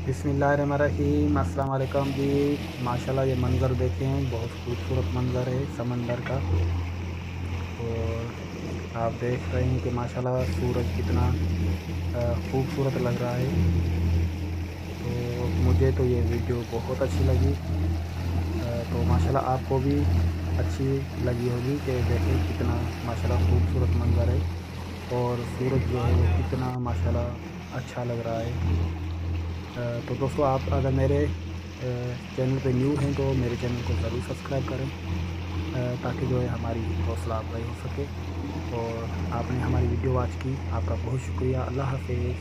बिस्मिल्लाहिर्रहमानिर्रहीम। अस्सलाम वालेकुम जी। माशाल्लाह ये मंज़र देखें, बहुत खूबसूरत मंज़र है समंदर का। और आप देख रहे हैं कि माशाल्लाह सूरज कितना खूबसूरत लग रहा है। तो मुझे तो ये वीडियो बहुत अच्छी लगी। तो माशाल्लाह आपको भी अच्छी लगी होगी कि देखें कितना माशाल्लाह खूबसूरत मंज़र है। और सूरज जो है वो कितना माशाल्लाह अच्छा लग रहा है। तो दोस्तों, आप अगर मेरे चैनल पे न्यू हैं तो मेरे चैनल को ज़रूर सब्सक्राइब करें, ताकि जो है हमारी हौसला अफजाई हो सके। और आपने हमारी वीडियो वॉच की, आपका बहुत शुक्रिया। अल्लाह हाफ़िज़।